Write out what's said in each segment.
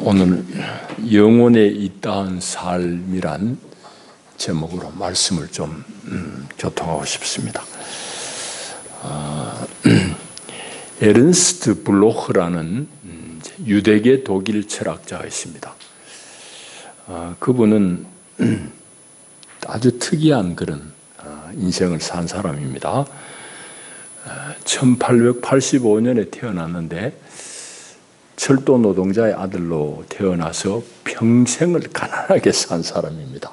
오늘 영혼에 있다한 삶이란 제목으로 말씀을 좀 교통하고 싶습니다. 에른스트 블로흐라는 유대계 독일 철학자가 있습니다. 그분은 아주 특이한 그런 인생을 산 사람입니다. 1885년에 태어났는데 철도 노동자의 아들로 태어나서 평생을 가난하게 산 사람입니다.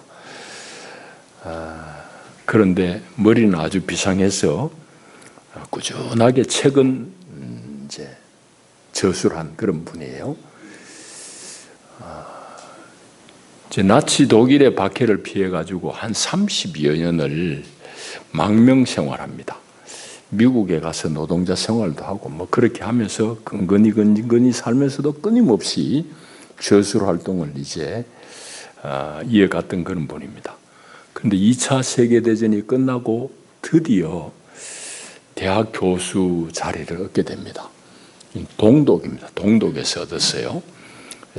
그런데 머리는 아주 비상해서 꾸준하게 책은 이제 저술한 그런 분이에요. 이제 나치 독일의 박해를 피해 가지고 한 30여 년을 망명 생활합니다. 미국에 가서 노동자 생활도 하고 그렇게 하면서 근근히 살면서도 끊임없이 저술 활동을 이제 이어갔던 그런 분입니다. 그런데 2차 세계대전이 끝나고 드디어 대학 교수 자리를 얻게 됩니다. 동독입니다. 동독에서 얻었어요.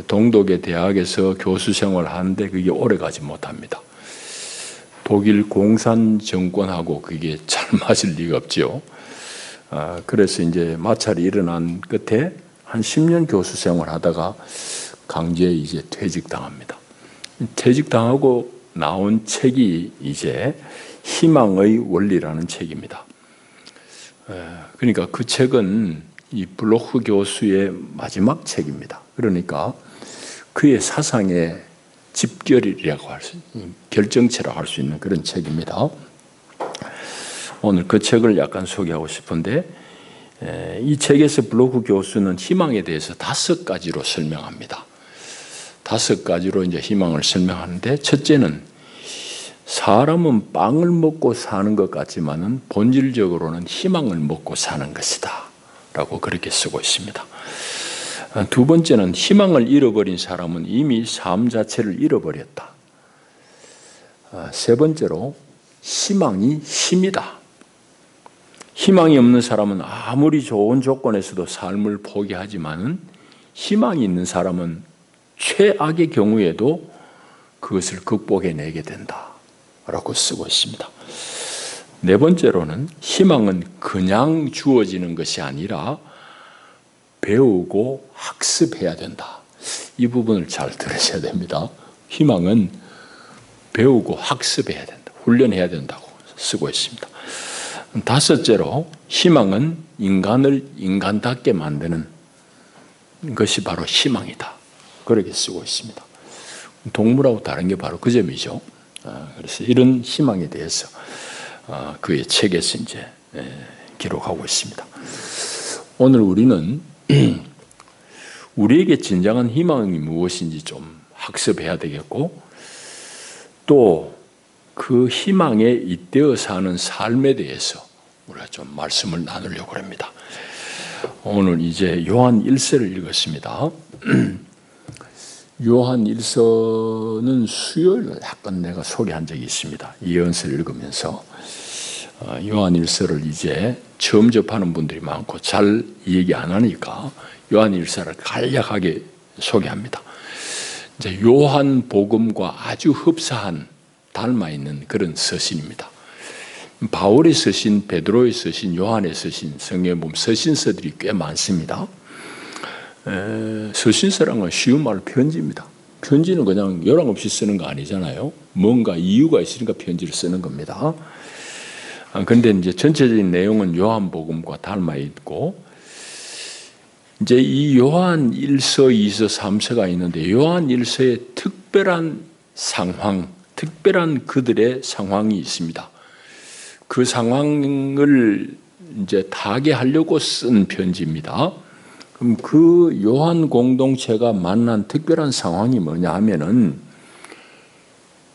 동독의 대학에서 교수 생활을 하는데 그게 오래가지 못합니다. 독일 공산 정권하고 그게 잘 맞을 리가 없죠. 그래서 이제 마찰이 일어난 끝에 한 10년 교수 생활하다가 강제에 이제 퇴직당합니다. 퇴직당하고 나온 책이 이제 희망의 원리라는 책입니다. 그러니까 그 책은 이 블로흐 교수의 마지막 책입니다. 그러니까 그의 사상의 집결이라고 할 수 있는, 결정체라고 할 수 있는 그런 책입니다. 오늘 그 책을 약간 소개하고 싶은데, 이 책에서 블로흐 교수는 희망에 대해서 5가지로 설명합니다. 5가지로 이제 희망을 설명하는데, 첫째는 사람은 빵을 먹고 사는 것 같지만은 본질적으로는 희망을 먹고 사는 것이다 라고 그렇게 쓰고 있습니다. 두 번째는 희망을 잃어버린 사람은 이미 삶 자체를 잃어버렸다. 세 번째로 희망이 힘이다. 희망이 없는 사람은 아무리 좋은 조건에서도 삶을 포기하지만은 희망이 있는 사람은 최악의 경우에도 그것을 극복해내게 된다 라고 쓰고 있습니다. 네 번째로는 희망은 그냥 주어지는 것이 아니라 배우고 학습해야 된다. 이 부분을 잘 들으셔야 됩니다. 희망은 배우고 학습해야 된다. 훈련해야 된다고 쓰고 있습니다. 5째로 희망은 인간을 인간답게 만드는 것이 바로 희망이다. 그렇게 쓰고 있습니다. 동물하고 다른 게 바로 그 점이죠. 그래서 이런 희망에 대해서 그의 책에서 이제 기록하고 있습니다. 오늘 우리는 우리에게 진정한 희망이 무엇인지 좀 학습해야 되겠고, 또 그 희망에 잇대어 사는 삶에 대해서 우리가 좀 말씀을 나누려고 합니다. 오늘 이제 요한 1서를 읽었습니다. 요한 1서는 수요일에 약간 내가 소개한 적이 있습니다. 예언서를 읽으면서 요한 1서를 이제 처음 접하는 분들이 많고 잘 얘기 안 하니까 요한 1서를 간략하게 소개합니다. 이제 요한 복음과 아주 흡사한 닮아 있는 그런 서신입니다. 바울이 쓰신, 베드로의 쓰신, 요한의 쓰신 성경에 보면 서신서들이 꽤 많습니다. 서신서라는 건 쉬운 말로 편지입니다. 편지는 그냥 요령 없이 쓰는 거 아니잖아요. 뭔가 이유가 있으니까 편지를 쓰는 겁니다. 그런데 이제 전체적인 내용은 요한복음과 닮아 있고, 이제 이 요한 1서, 2서, 3서가 있는데 요한 1서에 특별한 상황, 특별한 그들의 상황이 있습니다. 그 상황을 이제 타게 하려고 쓴 편지입니다. 그럼 그 요한 공동체가 만난 특별한 상황이 뭐냐 하면은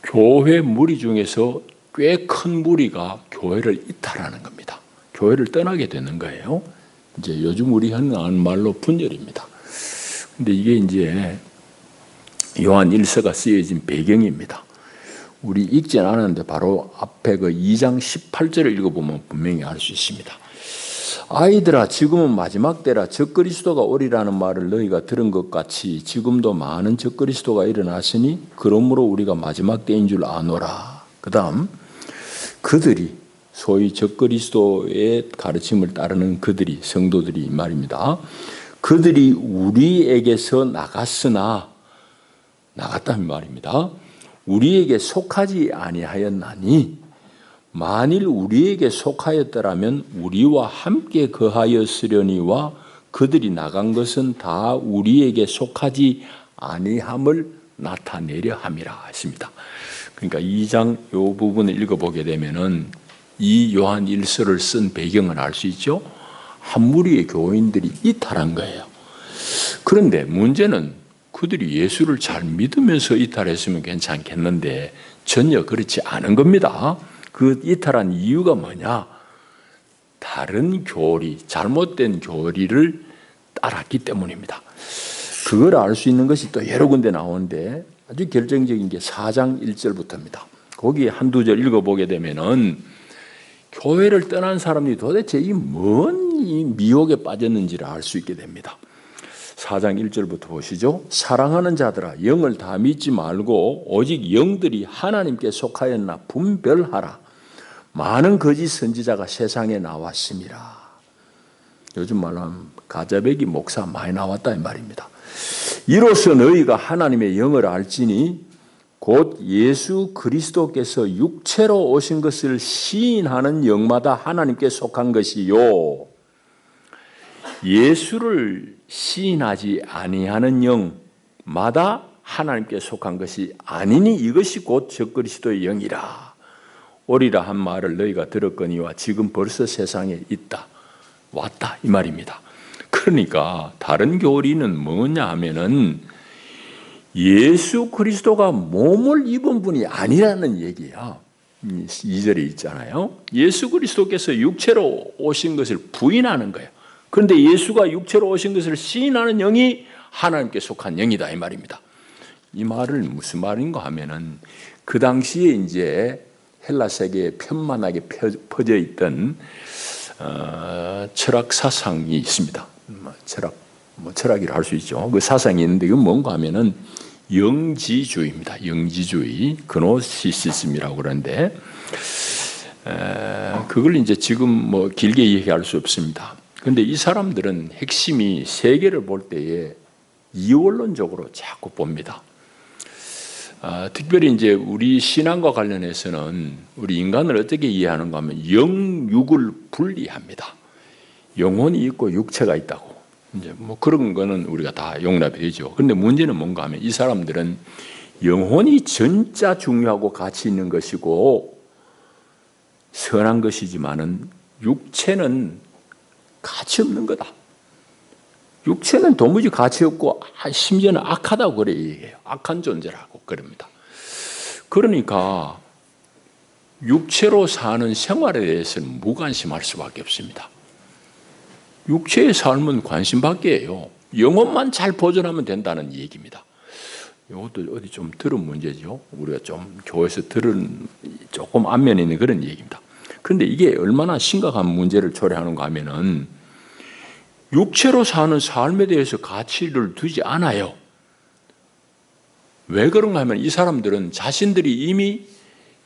교회 무리 중에서 꽤 큰 무리가 교회를 이탈하는 겁니다. 교회를 떠나게 되는 거예요. 이제 요즘 우리 하는 말로 분열입니다. 근데 이게 이제 요한 1서가 쓰여진 배경입니다. 우리 읽지는 않았는데 바로 앞에 그 2장 18절을 읽어보면 분명히 알 수 있습니다. 아이들아 지금은 마지막 때라 적그리스도가 오리라는 말을 너희가 들은 것 같이 지금도 많은 적그리스도가 일어나시니 그러므로 우리가 마지막 때인 줄 아노라. 그 다음 그들이 소위 적그리스도의 가르침을 따르는 그들이 성도들이 말입니다. 그들이 우리에게서 나갔으나 나갔다는 말입니다. 우리에게 속하지 아니하였나니 만일 우리에게 속하였더라면 우리와 함께 거하였으려니와 그들이 나간 것은 다 우리에게 속하지 아니함을 나타내려 함이라 했습니다. 그러니까 2장 이 부분을 읽어보게 되면은 이 요한 1서를 쓴 배경을 알 수 있죠. 한 무리의 교인들이 이탈한 거예요. 그런데 문제는 그들이 예수를 잘 믿으면서 이탈했으면 괜찮겠는데 전혀 그렇지 않은 겁니다. 그 이탈한 이유가 뭐냐? 다른 교리, 잘못된 교리를 따랐기 때문입니다. 그걸 알 수 있는 것이 또 여러 군데 나오는데 아주 결정적인 게 4장 1절부터입니다. 거기 한두 절 읽어보게 되면은 교회를 떠난 사람들이 도대체 이 뭔 이 미혹에 빠졌는지를 알 수 있게 됩니다. 4장 1절부터 보시죠. 사랑하는 자들아 영을 다 믿지 말고 오직 영들이 하나님께 속하였나 분별하라. 많은 거짓 선지자가 세상에 나왔습니다. 요즘 말하면 가자배기 목사 많이 나왔다 이 말입니다. 이로써 너희가 하나님의 영을 알지니 곧 예수 그리스도께서 육체로 오신 것을 시인하는 영마다 하나님께 속한 것이요 예수를 시인하지 아니하는 영마다 하나님께 속한 것이 아니니 이것이 곧 적그리스도의 영이라. 오리라 한 말을 너희가 들었거니와 지금 벌써 세상에 있다. 왔다 이 말입니다. 그러니까 다른 교리는 뭐냐 하면은 예수 그리스도가 몸을 입은 분이 아니라는 얘기야. 2절에 있잖아요. 예수 그리스도께서 육체로 오신 것을 부인하는 거예요. 그런데 예수가 육체로 오신 것을 시인하는 영이 하나님께 속한 영이다 이 말입니다. 이 말을 무슨 말인가 하면은 그 당시에 이제 헬라 세계에 편만하게 퍼져 있던 철학 사상이 있습니다. 철학이라 할 수 있죠. 그 사상이 있는데 이건 뭔가 하면은 영지주의입니다. 영지주의, 그노시시즘이라고 그러는데 그걸 이제 지금 뭐 길게 얘기할 수 없습니다. 그런데 이 사람들은 핵심이 세계를 볼 때에 이원론적으로 자꾸 봅니다. 특별히 이제 우리 신앙과 관련해서는 우리 인간을 어떻게 이해하는가 하면 영육을 분리합니다. 영혼이 있고 육체가 있다고. 이제 뭐 그런 거는 우리가 다 용납이 되죠. 그런데 문제는 뭔가 하면 이 사람들은 영혼이 진짜 중요하고 가치 있는 것이고 선한 것이지만은 육체는 가치 없는 거다. 육체는 도무지 가치 없고 심지어는 악하다고 그래 얘기해요. 악한 존재라고 그럽니다. 그러니까 육체로 사는 생활에 대해서는 무관심할 수밖에 없습니다. 육체의 삶은 관심 밖이에요. 영혼만 잘 보존하면 된다는 얘기입니다. 이것도 어디 좀 들은 문제죠. 우리가 좀 교회에서 들은 조금 안면에 있는 그런 얘기입니다. 그런데 이게 얼마나 심각한 문제를 초래하는가 하면은 육체로 사는 삶에 대해서 가치를 두지 않아요. 왜 그런가 하면 이 사람들은 자신들이 이미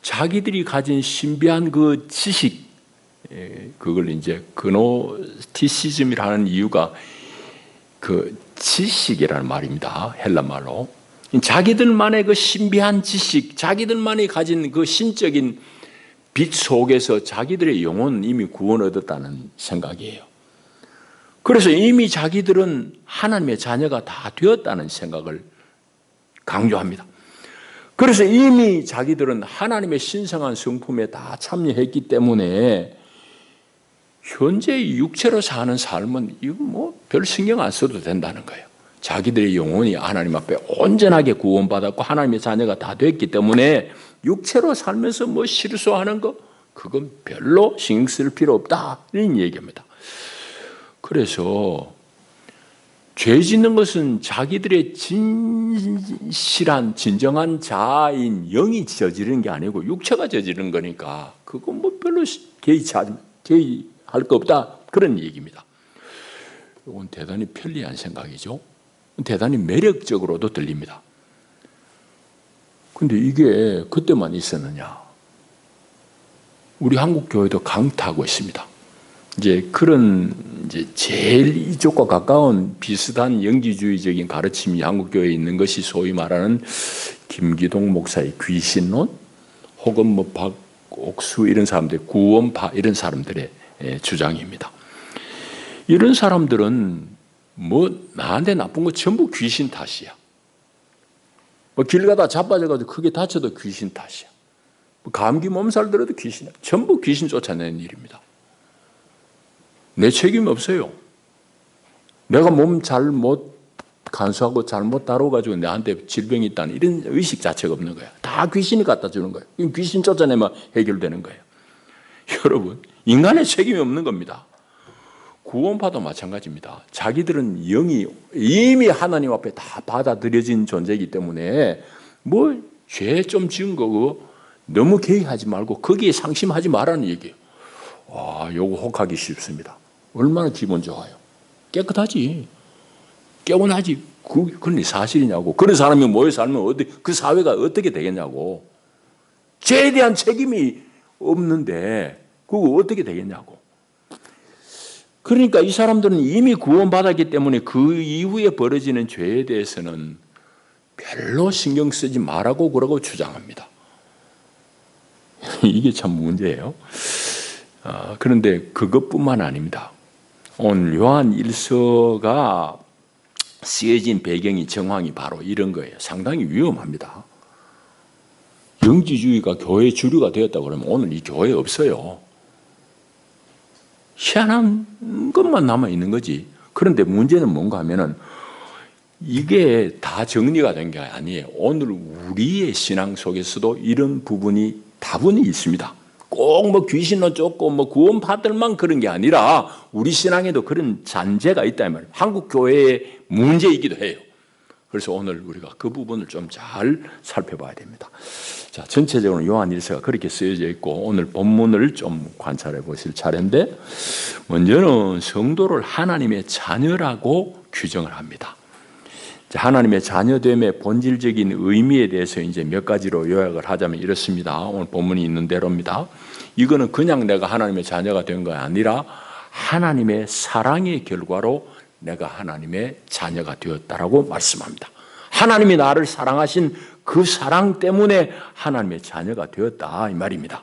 자기들이 가진 신비한 그 지식, 그걸 이제 그노티시즘이라는 이유가 그 지식이라는 말입니다. 헬라 말로. 자기들만의 그 신비한 지식, 자기들만이 가진 그 신적인 빛 속에서 자기들의 영혼은 이미 구원 얻었다는 생각이에요. 그래서 이미 자기들은 하나님의 자녀가 다 되었다는 생각을 강조합니다. 그래서 이미 자기들은 하나님의 신성한 성품에 다 참여했기 때문에 현재 육체로 사는 삶은 이거 뭐 별 신경 안 써도 된다는 거예요. 자기들의 영혼이 하나님 앞에 온전하게 구원받았고 하나님의 자녀가 다 됐기 때문에 육체로 살면서 뭐 실수하는 거 그건 별로 신경 쓸 필요 없다 이런 얘기입니다. 그래서 죄 짓는 것은 자기들의 진실한 진정한 자아인 영이 저지르는 게 아니고 육체가 저지르는 거니까 그건 뭐 별로 개의할 거 없다 그런 얘기입니다. 이건 대단히 편리한 생각이죠. 대단히 매력적으로도 들립니다. 근데 이게 그때만 있었느냐? 우리 한국 교회도 강타하고 있습니다. 이제 그런 제일 이쪽과 가까운 비슷한 영지주의적인 가르침이 한국 교회에 있는 것이 소위 말하는 김기동 목사의 귀신론, 혹은 뭐 박옥수 이런 사람들, 구원파 이런 사람들의 주장입니다. 이런 사람들은 뭐 나한테 나쁜 거 전부 귀신 탓이야. 뭐 길 가다 자빠져가지고 크게 다쳐도 귀신 탓이야. 뭐 감기 몸살 들어도 귀신이야. 전부 귀신 쫓아내는 일입니다. 내 책임이 없어요. 내가 몸 잘못 간수하고 잘못 다뤄가지고 나한테 질병이 있다는 이런 의식 자체가 없는 거야. 다 귀신이 갖다 주는 거예요. 귀신 쫓아내면 해결되는 거예요. 여러분, 인간의 책임이 없는 겁니다. 구원파도 마찬가지입니다. 자기들은 영이 이미 하나님 앞에 다 받아들여진 존재이기 때문에 뭐 죄 좀 지은 거고 너무 개의하지 말고 거기에 상심하지 말라는 얘기예요. 와, 요거 혹하기 쉽습니다. 얼마나 기분 좋아요. 깨끗하지. 깨어나지. 그건 사실이냐고. 그런 사람이 모여 살면 그 사회가 어떻게 되겠냐고. 죄에 대한 책임이 없는데 그거 어떻게 되겠냐고. 그러니까 이 사람들은 이미 구원받았기 때문에 그 이후에 벌어지는 죄에 대해서는 별로 신경 쓰지 말라고 그러고 주장합니다. 이게 참 문제예요. 그런데 그것뿐만 아닙니다. 오늘 요한 1서가 쓰여진 배경이 정황이 바로 이런 거예요. 상당히 위험합니다. 영지주의가 교회 주류가 되었다고 그러면 오늘 이 교회 없어요. 희한한 것만 남아있는 거지. 그런데 문제는 뭔가 하면은 이게 다 정리가 된 게 아니에요. 오늘 우리의 신앙 속에서도 이런 부분이 다분히 있습니다. 꼭 뭐 귀신을 쫓고 뭐 구원파들만 그런 게 아니라 우리 신앙에도 그런 잔재가 있다 말이에요. 한국 교회의 문제이기도 해요. 그래서 오늘 우리가 그 부분을 좀 잘 살펴봐야 됩니다. 자, 전체적으로 요한 1서가 그렇게 쓰여져 있고 오늘 본문을 좀 관찰해 보실 차례인데, 먼저는 성도를 하나님의 자녀라고 규정을 합니다. 하나님의 자녀됨의 본질적인 의미에 대해서 이제 몇 가지로 요약을 하자면 이렇습니다. 오늘 본문이 있는 대로입니다. 이거는 그냥 내가 하나님의 자녀가 된 거 아니라 하나님의 사랑의 결과로 내가 하나님의 자녀가 되었다라고 말씀합니다. 하나님이 나를 사랑하신 그 사랑 때문에 하나님의 자녀가 되었다 이 말입니다.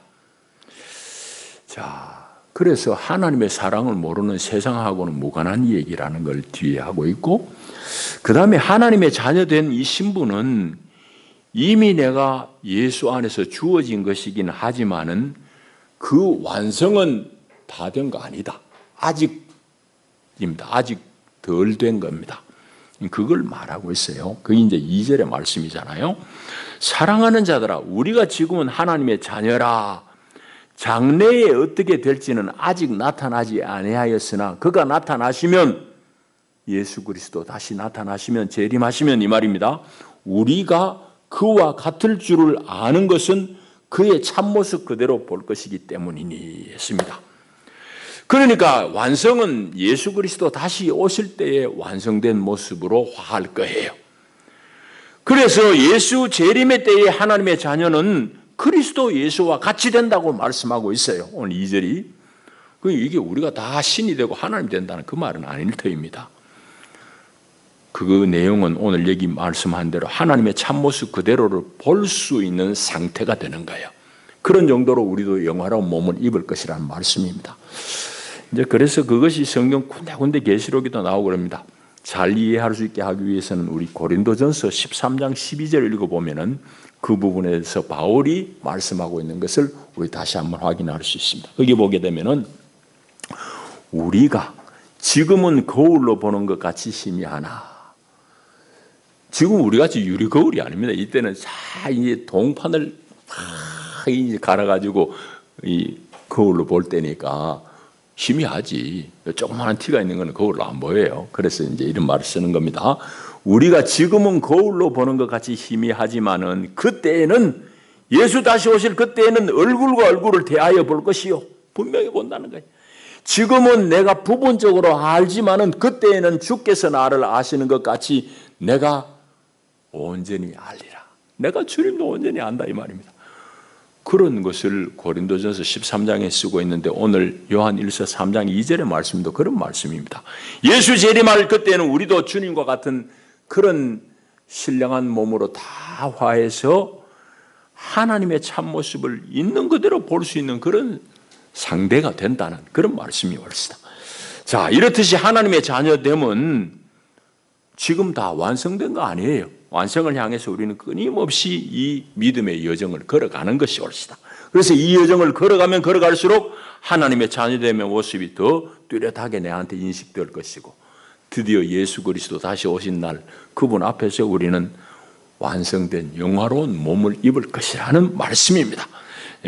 자, 그래서 하나님의 사랑을 모르는 세상하고는 무관한 얘기라는 걸 뒤에 하고 있고, 그 다음에 하나님의 자녀된 이 신분은 이미 내가 예수 안에서 주어진 것이긴 하지만은 그 완성은 다 된 거 아니다. 아직입니다. 아직 덜 된 겁니다. 그걸 말하고 있어요. 그게 이제 2절의 말씀이잖아요. 사랑하는 자들아, 우리가 지금은 하나님의 자녀라. 장래에 어떻게 될지는 아직 나타나지 아니하였으나 그가 나타나시면, 예수 그리스도 다시 나타나시면, 재림하시면 이 말입니다. 우리가 그와 같을 줄을 아는 것은 그의 참모습 그대로 볼 것이기 때문이니 했습니다. 그러니까 완성은 예수 그리스도 다시 오실 때에 완성된 모습으로 화할 거예요. 그래서 예수 재림의 때에 하나님의 자녀는 그리스도 예수와 같이 된다고 말씀하고 있어요. 오늘 2절이. 이게 우리가 다 신이 되고 하나님 된다는 그 말은 아닐 터입니다. 그 내용은 오늘 여기 말씀한 대로 하나님의 참모습 그대로를 볼 수 있는 상태가 되는 거예요. 그런 정도로 우리도 영화로운 몸을 입을 것이라는 말씀입니다. 이제 그래서 그것이 성경 군데군데 계시록에도 나오고 그럽니다. 잘 이해할 수 있게 하기 위해서는 우리 고린도전서 13장 12절 읽어보면은 그 부분에서 바울이 말씀하고 있는 것을 우리 다시 한번 확인할 수 있습니다. 거기 보게 되면은 우리가 지금은 거울로 보는 것 같이 희미하나. 지금 우리 같이 유리 거울이 아닙니다. 이때는 다 이제 동판을 막 이제 갈아가지고 이 거울로 볼 때니까 희미하지. 조그마한 티가 있는 거는 거울로 안 보여요. 그래서 이제 이런 말을 쓰는 겁니다. 우리가 지금은 거울로 보는 것 같이 희미하지만은 그때에는, 예수 다시 오실 그때에는 얼굴과 얼굴을 대하여 볼 것이요. 분명히 본다는 거예요. 지금은 내가 부분적으로 알지만은 그때에는 주께서 나를 아시는 것 같이 내가 온전히 알리라. 내가 주님도 온전히 안다 이 말입니다. 그런 것을 고린도전서 13장에 쓰고 있는데 오늘 요한 1서 3장 2절의 말씀도 그런 말씀입니다. 예수 재림할 그때는 우리도 주님과 같은 그런 신령한 몸으로 다 화해서 하나님의 참모습을 있는 그대로 볼 수 있는 그런 상대가 된다는 그런 말씀이 옳습니다. 자, 이렇듯이 하나님의 자녀됨은 지금 다 완성된 거 아니에요. 완성을 향해서 우리는 끊임없이 이 믿음의 여정을 걸어가는 것이 옳습니다. 그래서 이 여정을 걸어가면 걸어갈수록 하나님의 자녀됨의 모습이 더 뚜렷하게 내한테 인식될 것이고 드디어 예수 그리스도 다시 오신 날 그분 앞에서 우리는 완성된 영화로운 몸을 입을 것이라는 말씀입니다.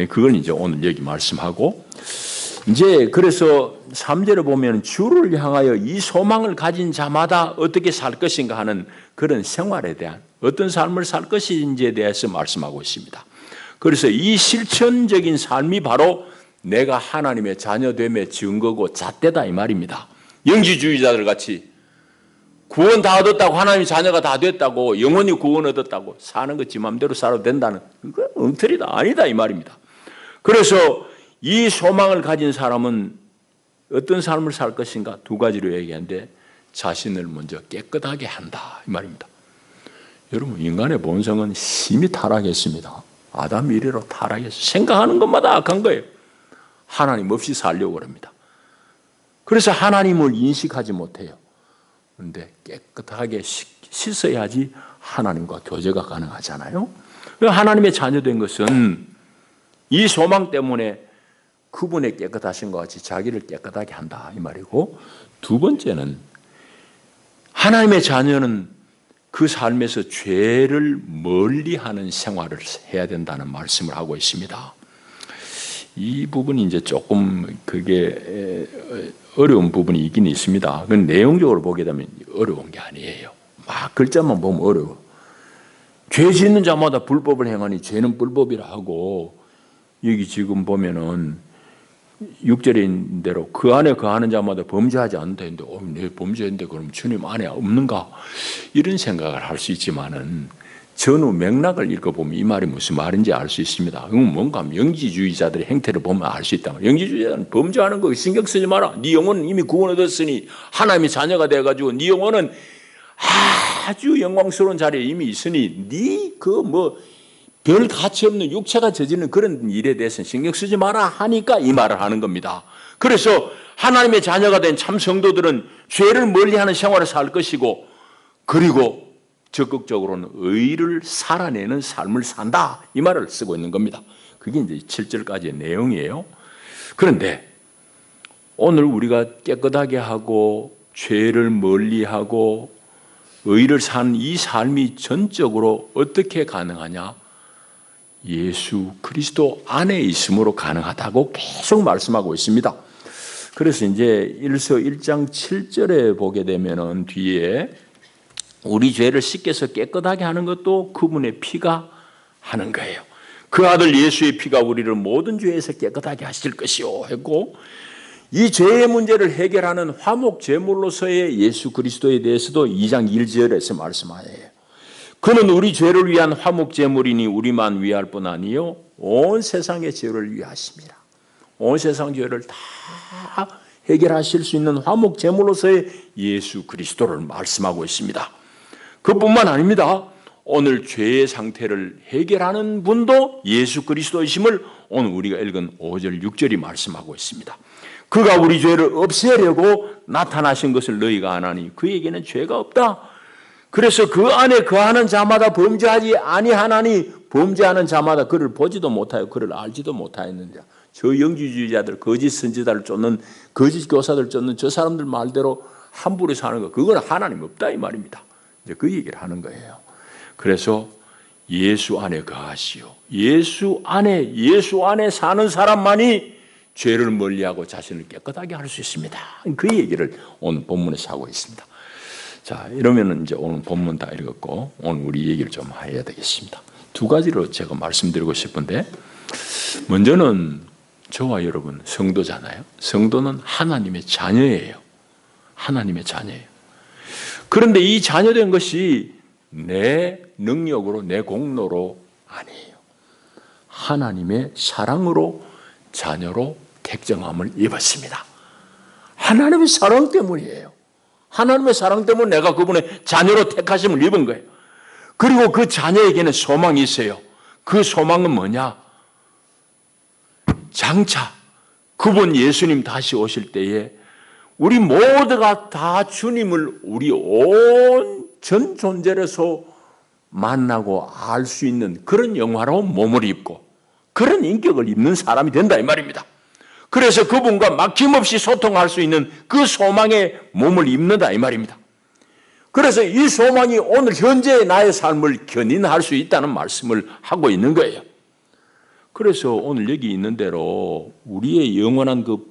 그걸 이제 오늘 여기 말씀하고 이제 그래서 3절에 보면 주를 향하여 이 소망을 가진 자마다 어떻게 살 것인가 하는 그런 생활에 대한 어떤 삶을 살 것인지에 대해서 말씀하고 있습니다. 그래서 이 실천적인 삶이 바로 내가 하나님의 자녀됨의 증거고 잣대다 이 말입니다. 영지주의자들 같이 구원 다 얻었다고 하나님의 자녀가 다 됐다고 영원히 구원 얻었다고 사는 것 지 맘대로 살아도 된다는 그건 엉터리다 아니다 이 말입니다. 그래서 이 소망을 가진 사람은 어떤 삶을 살 것인가 두 가지로 얘기하는데 자신을 먼저 깨끗하게 한다 이 말입니다. 여러분 인간의 본성은 심히 타락했습니다. 아담 이래로 타락해서 생각하는 것마다 악한 거예요. 하나님 없이 살려고 합니다. 그래서 하나님을 인식하지 못해요. 그런데 깨끗하게 씻어야지 하나님과 교제가 가능하잖아요. 하나님의 자녀된 것은 이 소망 때문에 그분의 깨끗하신 것 같이 자기를 깨끗하게 한다 이 말이고 두 번째는 하나님의 자녀는 그 삶에서 죄를 멀리하는 생활을 해야 된다는 말씀을 하고 있습니다. 이 부분이 이제 조금 그게 어려운 부분이 있긴 있습니다. 그건 내용적으로 보게 되면 어려운 게 아니에요. 막 글자만 보면 어려워. 죄 짓는 자마다 불법을 행하니 죄는 불법이라 하고 여기 지금 보면은 6절인 대로 그 안에 거하는 자마다 범죄하지 않는다 했는데 내 범죄했는데 그럼 주님 안에 없는가? 이런 생각을 할 수 있지만은 전후 맥락을 읽어보면 이 말이 무슨 말인지 알 수 있습니다. 그건 뭔가 영지주의자들의 행태를 보면 알 수 있다. 영지주의자는 범죄하는 거 신경 쓰지 마라. 네 영혼은 이미 구원 얻었으니 하나님의 자녀가 돼가지고 네 영혼은 아주 영광스러운 자리에 이미 있으니 네 그 뭐 별 가치 없는 육체가 저지르는 그런 일에 대해서는 신경 쓰지 마라 하니까 이 말을 하는 겁니다. 그래서 하나님의 자녀가 된 참 성도들은 죄를 멀리하는 생활을 살 것이고 그리고 적극적으로는 의를 살아내는 삶을 산다 이 말을 쓰고 있는 겁니다. 그게 이제 7절까지의 내용이에요. 그런데 오늘 우리가 깨끗하게 하고 죄를 멀리하고 의를 사는 이 삶이 전적으로 어떻게 가능하냐? 예수 그리스도 안에 있음으로 가능하다고 계속 말씀하고 있습니다. 그래서 이제 1서 1장 7절에 보게 되면은 뒤에 우리 죄를 씻겨서 깨끗하게 하는 것도 그분의 피가 하는 거예요. 그 아들 예수의 피가 우리를 모든 죄에서 깨끗하게 하실 것이요 했고 이 죄의 문제를 해결하는 화목 제물로서의 예수 그리스도에 대해서도 2장 1절에서 말씀하여요. 그는 우리 죄를 위한 화목 제물이니 우리만 위할 뿐 아니요 온 세상의 죄를 위하십니다. 온 세상 죄를 다 해결하실 수 있는 화목 제물로서의 예수 그리스도를 말씀하고 있습니다. 그뿐만 아닙니다. 오늘 죄의 상태를 해결하는 분도 예수 그리스도이심을 오늘 우리가 읽은 5절 6절이 말씀하고 있습니다. 그가 우리 죄를 없애려고 나타나신 것을 너희가 아나니 그에게는 죄가 없다. 그래서 그 안에 거하는 자마다 범죄하지 아니하나니 범죄하는 자마다 그를 보지도 못하여 그를 알지도 못하였느니라. 저 영지주의자들 거짓 선지자를 쫓는 거짓 교사들 쫓는 저 사람들 말대로 함부로 사는 거 그건 하나님 없다 이 말입니다. 이제 그 얘기를 하는 거예요. 그래서 예수 안에 거하시오. 예수 안에 사는 사람만이 죄를 멀리하고 자신을 깨끗하게 할 수 있습니다. 그 얘기를 오늘 본문에서 하고 있습니다. 자, 이러면 이제 오늘 본문 다 읽었고 오늘 우리 얘기를 좀 해야 되겠습니다. 두 가지로 제가 말씀드리고 싶은데 먼저는 저와 여러분 성도잖아요. 성도는 하나님의 자녀예요. 하나님의 자녀예요. 그런데 이 자녀된 것이 내 능력으로, 내 공로로 아니에요. 하나님의 사랑으로 자녀로 택정함을 입었습니다. 하나님의 사랑 때문이에요. 하나님의 사랑 때문에 내가 그분의 자녀로 택하심을 입은 거예요. 그리고 그 자녀에게는 소망이 있어요. 그 소망은 뭐냐? 장차 그분 예수님 다시 오실 때에 우리 모두가 다 주님을 우리 온 전 존재로서 만나고 알 수 있는 그런 영화로운 몸을 입고 그런 인격을 입는 사람이 된다 이 말입니다. 그래서 그분과 막힘없이 소통할 수 있는 그 소망의 몸을 입는다 이 말입니다. 그래서 이 소망이 오늘 현재의 나의 삶을 견인할 수 있다는 말씀을 하고 있는 거예요. 그래서 오늘 여기 있는 대로 우리의 영원한 그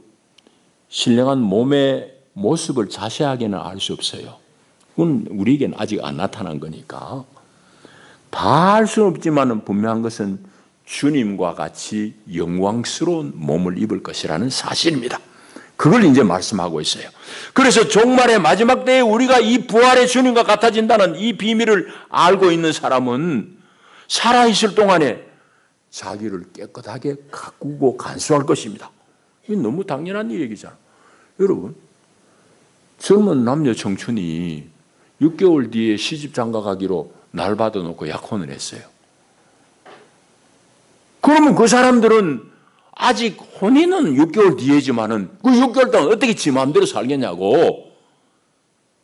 신령한 몸의 모습을 자세하게는 알 수 없어요. 그건 우리에게는 아직 안 나타난 거니까. 다 알 수는 없지만 분명한 것은 주님과 같이 영광스러운 몸을 입을 것이라는 사실입니다. 그걸 이제 말씀하고 있어요. 그래서 종말의 마지막 때에 우리가 이 부활의 주님과 같아진다는 이 비밀을 알고 있는 사람은 살아있을 동안에 자기를 깨끗하게 가꾸고 간수할 것입니다. 이게 너무 당연한 얘기잖아요. 여러분, 젊은 남녀 청춘이 6개월 뒤에 시집 장가 가기로 날 받아놓고 약혼을 했어요. 그러면 그 사람들은 아직 혼인은 6개월 뒤에지만은 그 6개월 동안 어떻게 지 마음대로 살겠냐고.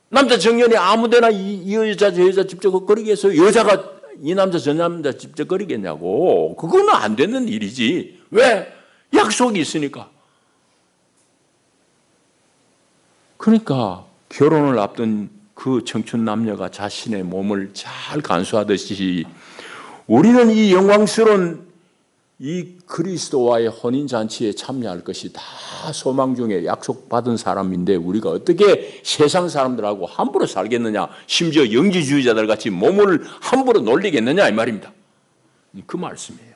남자 청년이 아무데나 이 여자 저 여자 직접 거리게 해서 여자가 이 남자 저 남자 직접 거리겠냐고. 그거는 안 되는 일이지. 왜? 약속이 있으니까. 그러니까 결혼을 앞둔 그 청춘 남녀가 자신의 몸을 잘 간수하듯이 우리는 이 영광스러운 이 그리스도와의 혼인잔치에 참여할 것이 다 소망 중에 약속받은 사람인데 우리가 어떻게 세상 사람들하고 함부로 살겠느냐, 심지어 영지주의자들 같이 몸을 함부로 놀리겠느냐 이 말입니다. 그 말씀이에요.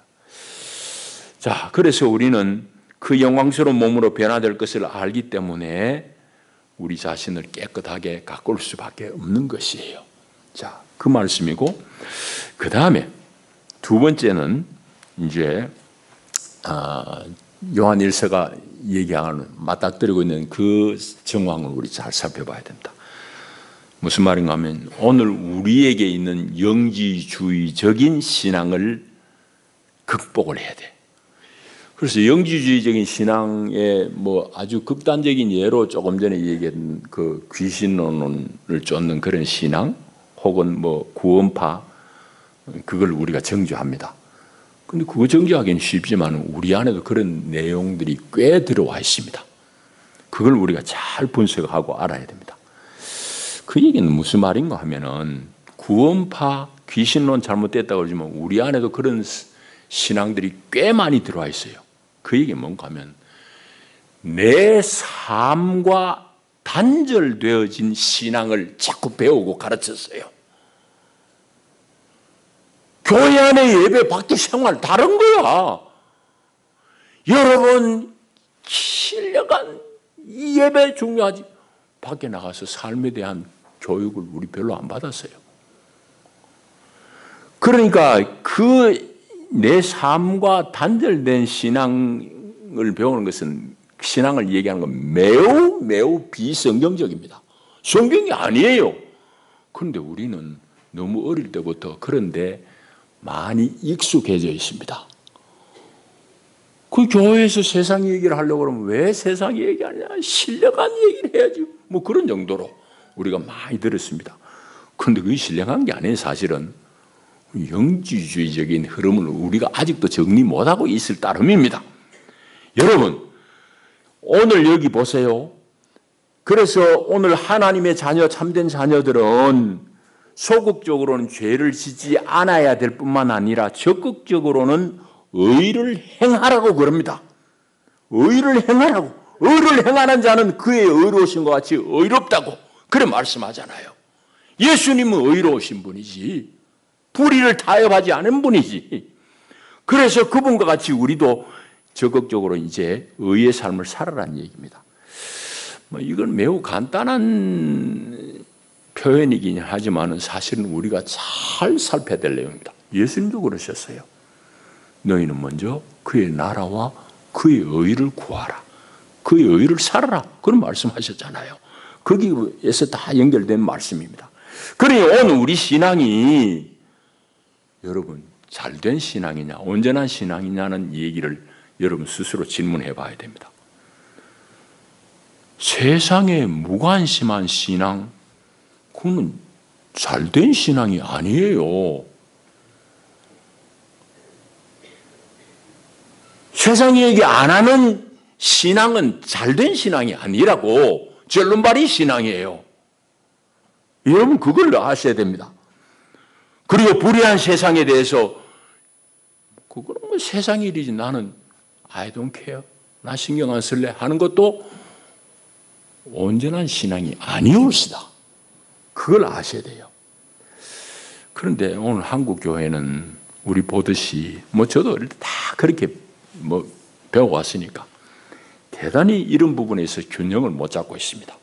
자, 그래서 우리는 그 영광스러운 몸으로 변화될 것을 알기 때문에 우리 자신을 깨끗하게 가꿀 수밖에 없는 것이에요. 자, 그 말씀이고 그 다음에 두 번째는 이제 요한 1서가 얘기하는 맞닥뜨리고 있는 그 정황을 우리 잘 살펴봐야 된다. 무슨 말인가 하면 오늘 우리에게 있는 영지주의적인 신앙을 극복을 해야 돼. 그래서 영지주의적인 신앙의 뭐 아주 극단적인 예로 조금 전에 얘기한 그 귀신론을 쫓는 그런 신앙 혹은 뭐 구원파 그걸 우리가 정죄합니다. 근데 그거 정죄하기는 쉽지만 우리 안에도 그런 내용들이 꽤 들어와 있습니다. 그걸 우리가 잘 분석하고 알아야 됩니다. 그 얘기는 무슨 말인가 하면은 구원파 귀신론 잘못됐다고 그러지만 우리 안에도 그런 신앙들이 꽤 많이 들어와 있어요. 그 얘기는 뭔가 하면 내 삶과 단절되어진 신앙을 자꾸 배우고 가르쳤어요. 교회 안에 예배 밖에 생활 다른 거야. 여러분 신령한 이 예배 중요하지. 밖에 나가서 삶에 대한 교육을 우리 별로 안 받았어요. 그러니까 그 내 삶과 단절된 신앙을 배우는 것은 신앙을 얘기하는 건 매우 비성경적입니다. 성경이 아니에요. 그런데 우리는 너무 어릴 때부터 그런데 많이 익숙해져 있습니다. 그 교회에서 세상 얘기를 하려고 그러면 왜 세상 얘기하냐? 신령한 얘기를 해야지. 뭐 그런 정도로 우리가 많이 들었습니다. 그런데 그게 신령한 게 아니에요. 사실은 영지주의적인 흐름을 우리가 아직도 정리 못하고 있을 따름입니다. 여러분 오늘 여기 보세요. 그래서 오늘 하나님의 자녀 참된 자녀들은 소극적으로는 죄를 짓지 않아야 될 뿐만 아니라 적극적으로는 의를 행하라고 그럽니다. 의를 행하라고. 의를 행하는 자는 그의 의로우신 것 같이 의롭다고 그래 말씀하잖아요. 예수님은 의로우신 분이지 불의를 타협하지 않은 분이지. 그래서 그분과 같이 우리도 적극적으로 이제 의의 삶을 살아라는 얘기입니다. 이건 매우 간단한 표현이긴 하지만 사실은 우리가 잘 살펴야 될 내용입니다. 예수님도 그러셨어요. 너희는 먼저 그의 나라와 그의 의를 구하라. 그의 의를 살아라. 그런 말씀하셨잖아요. 거기에서 다 연결된 말씀입니다. 그러니 오늘 우리 신앙이 여러분 잘된 신앙이냐 온전한 신앙이냐는 얘기를 여러분 스스로 질문해 봐야 됩니다. 세상에 무관심한 신앙, 그건 잘된 신앙이 아니에요. 세상 얘기 안 하는 신앙은 잘된 신앙이 아니라고, 절름발이 신앙이에요. 여러분 그걸 아셔야 됩니다. 그리고 불의한 세상에 대해서 그거는 뭐 세상 일이지 나는 I don't care, 나 신경 안 쓸래 하는 것도 온전한 신앙이 아니올시다. 그걸 아셔야 돼요. 그런데 오늘 한국 교회는 우리 보듯이 저도 어릴 때 다 그렇게 배워왔으니까 대단히 이런 부분에서 균형을 못 잡고 있습니다.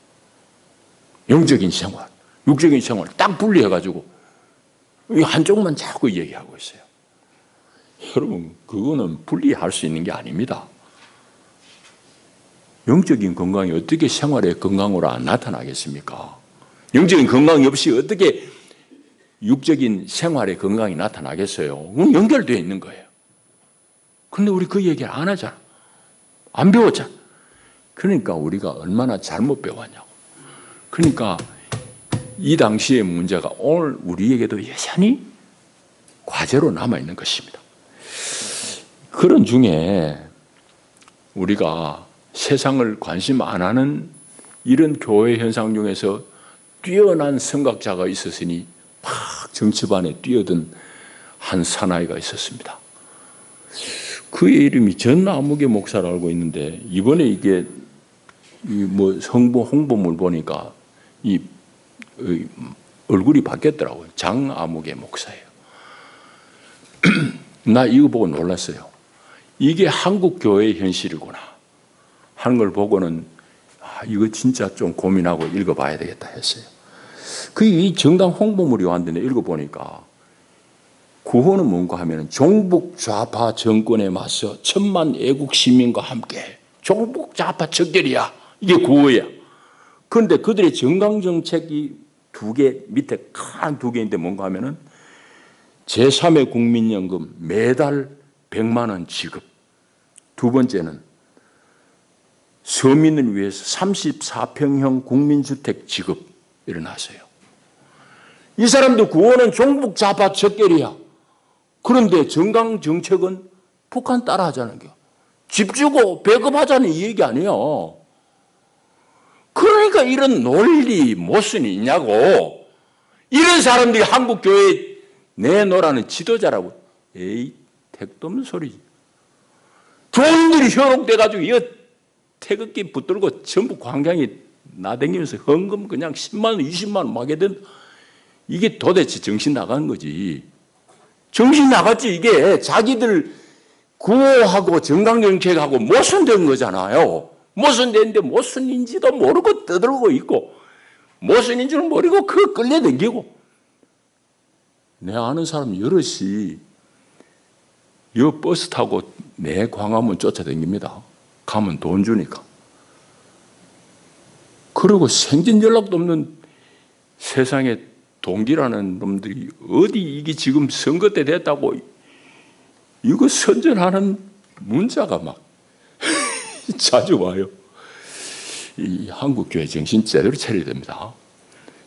영적인 생활, 육적인 생활 딱 분리해가지고 한쪽만 자꾸 얘기하고 있어요. 여러분 그거는 분리할 수 있는 게 아닙니다. 영적인 건강이 어떻게 생활의 건강으로 나타나겠습니까? 영적인 건강이 없이 어떻게 육적인 생활의 건강이 나타나겠어요? 그건 연결되어 있는 거예요. 그런데 우리 그 얘기를 안 하잖아. 안 배웠잖아. 그러니까 우리가 얼마나 잘못 배웠냐고. 그러니까 이 당시의 문제가 오늘 우리에게도 여전히 과제로 남아있는 것입니다. 그런 중에 우리가 세상을 관심 안 하는 이런 교회 현상 중에서 뛰어난 선각자가 있었으니 막 정치반에 뛰어든 한 사나이가 있었습니다. 그의 이름이 전아무개 목사를 알고 있는데 이번에 이게 홍보물 보니까 이 얼굴이 바뀌었더라고요. 장아무개 목사예요. 나 이거 보고 놀랐어요. 이게 한국 교회의 현실이구나 하는 걸 보고는 이거 진짜 좀 고민하고 읽어봐야 되겠다 했어요. 이 정당 홍보물이 왔는데 읽어보니까 구호는 뭔가 하면 종북 좌파 정권에 맞서 천만 애국 시민과 함께 종북 좌파 척결이야. 이게 구호야. 그런데 그들의 정강정책이 밑에 큰 두 개인데 뭔가 하면은 제3의 국민연금 매달 100만 원 지급. 두 번째는 서민을 위해서 34평형 국민주택 지급 일어났어요. 이 사람들 구호는 종북 좌파 척결이야. 그런데 정강정책은 북한 따라하자는 게 집 주고 배급하자는 이 얘기 아니에요. 그러니까 이런 논리 모순이 있냐고. 이런 사람들이 한국교회에 내놓으라는 지도자라고. 에이 택도 없는 소리지. 종들이 현혹돼가지고 이 태극기 붙들고 전부 광장에 나다니면서 헌금 그냥 10만 원 20만 원 막 하던 이게 도대체 정신 나간 거지. 정신 나갔지. 이게 자기들 구호하고 정강정책하고 모순된 거잖아요. 모순됐는데 모순인지도 모르고 떠들고 있고 모순인 줄 모르고 그거 끌려다니고. 내 아는 사람 여럿이 이 버스 타고 내 광화문 쫓아다닙니다. 가면 돈 주니까. 그리고 생전 연락도 없는 세상에 동기라는 놈들이 어디 이게 지금 선거 때 됐다고 이거 선전하는 문자가 막 자주 와요. 이 한국교회 정신 제대로 차려야 됩니다.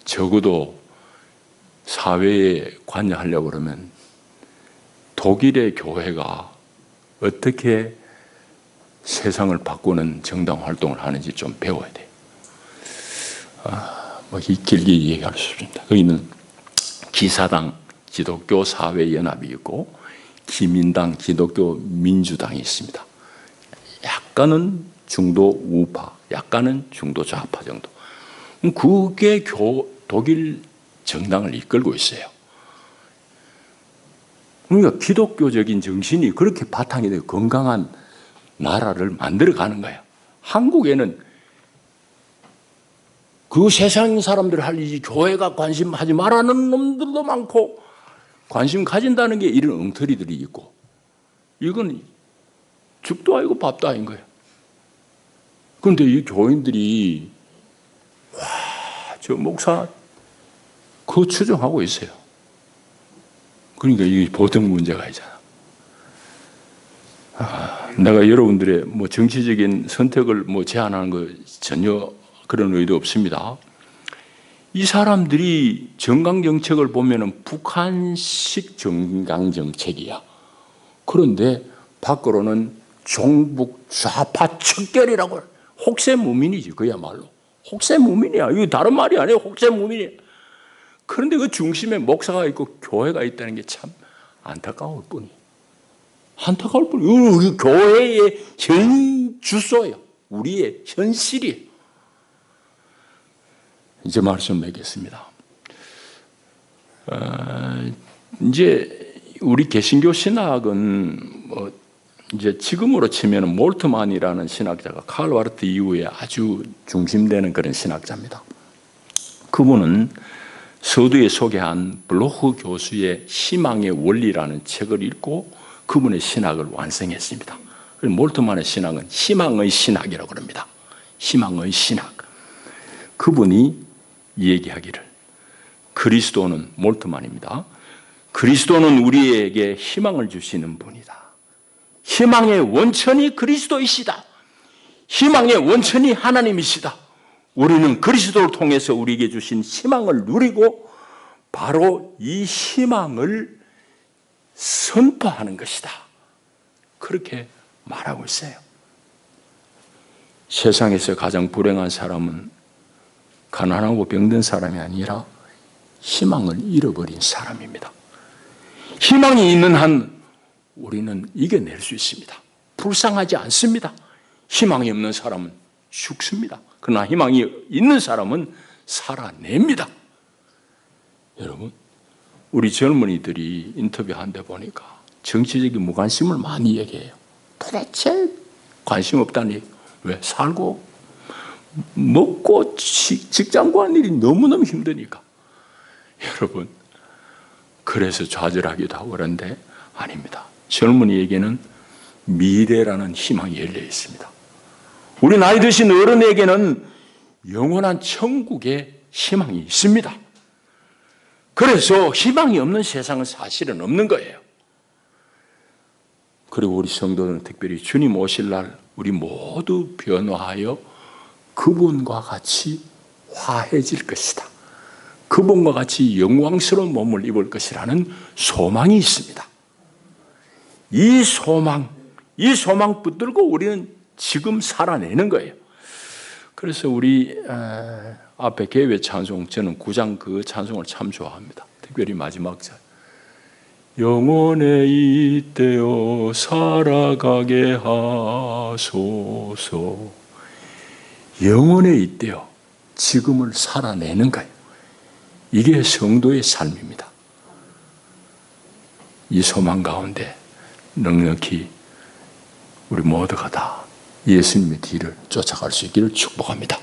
적어도 사회에 관여하려고 그러면 독일의 교회가 어떻게 세상을 바꾸는 정당 활동을 하는지 좀 배워야 돼요. 길게 얘기할 수 있습니다. 거기는 기사당 기독교 사회연합이 있고 기민당 기독교 민주당이 있습니다. 약간은 중도 우파, 약간은 중도 좌파 정도. 그게 독일 정당을 이끌고 있어요. 그러니까 기독교적인 정신이 그렇게 바탕이 되고 건강한 나라를 만들어가는 거야. 한국에는 그 세상 사람들 할 일이 교회가 관심하지 말라는 놈들도 많고 관심 가진다는 게 이런 엉터리들이 있고 이건 죽도 아니고 밥도 아닌 거예요. 그런데 이 교인들이 저 목사 그거 추종하고 있어요. 그러니까 이게 보통 문제가 있잖아. 내가 여러분들의 뭐 정치적인 선택을 뭐 제한하는 거 전혀 그런 의도 없습니다. 이 사람들이 정강정책을 보면은 북한식 정강정책이야. 그런데 밖으로는 종북 좌파 척결이라고 혹세무민이지 그야말로. 혹세무민이야. 이거 다른 말이 아니에요. 혹세무민이야. 그런데 그 중심에 목사가 있고 교회가 있다는 게 참 안타까울 뿐이에요. 안타까울 뿐이에요. 우리 교회의 현 주소예요. 우리의 현실이에요. 이제 말씀 맺겠습니다. 이제 우리 개신교 신학은 뭐 이제 지금으로 치면은 몰트만이라는 신학자가 칼 와르트 이후에 아주 중심되는 그런 신학자입니다. 그분은 서두에 소개한 블로흐 교수의 희망의 원리라는 책을 읽고 그분의 신학을 완성했습니다. 몰트만의 신학은 희망의 신학이라고 합니다. 희망의 신학. 그분이 얘기하기를 그리스도는 몰트만입니다. 그리스도는 우리에게 희망을 주시는 분이다. 희망의 원천이 그리스도이시다. 희망의 원천이 하나님이시다. 우리는 그리스도를 통해서 우리에게 주신 희망을 누리고 바로 이 희망을 선포하는 것이다. 그렇게 말하고 있어요. 세상에서 가장 불행한 사람은 가난하고 병든 사람이 아니라 희망을 잃어버린 사람입니다. 희망이 있는 한 우리는 이겨낼 수 있습니다. 불쌍하지 않습니다. 희망이 없는 사람은 죽습니다. 그러나 희망이 있는 사람은 살아냅니다. 여러분, 우리 젊은이들이 인터뷰한 데 보니까 정치적인 무관심을 많이 얘기해요. 도대체 관심 없다니. 왜? 살고 먹고 직장 구하는 일이 너무너무 힘드니까. 여러분, 그래서 좌절하기도 하고 그런데 아닙니다. 젊은이에게는 미래라는 희망이 열려 있습니다. 우리 나이 드신 어른에게는 영원한 천국의 희망이 있습니다. 그래서 희망이 없는 세상은 사실은 없는 거예요. 그리고 우리 성도들은 특별히 주님 오실 날 우리 모두 변화하여 그분과 같이 화해질 것이다. 그분과 같이 영광스러운 몸을 입을 것이라는 소망이 있습니다. 이 소망 붙들고 우리는 지금 살아내는 거예요. 그래서 우리 앞에 개회 찬송, 저는 9장 그 찬송을 참 좋아합니다. 특별히 마지막 절. 영원에 이때어 살아가게 하소서. 영원에 이때어 지금을 살아내는 거예요. 이게 성도의 삶입니다. 이 소망 가운데 넉넉히 우리 모두가 다 예수님의 뒤를 쫓아갈 수 있기를 축복합니다.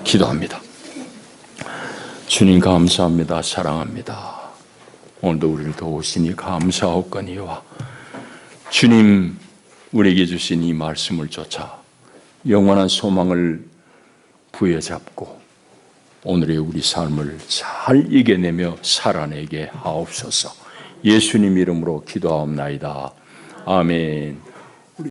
기도합니다. 주님 감사합니다. 사랑합니다. 오늘도 우리를 도우시니 감사하옵거니와 주님 우리에게 주신 이 말씀을 쫓아 영원한 소망을 부여잡고 오늘의 우리 삶을 잘 이겨내며 살아내게 하옵소서. 예수님 이름으로 기도하옵나이다. 아멘.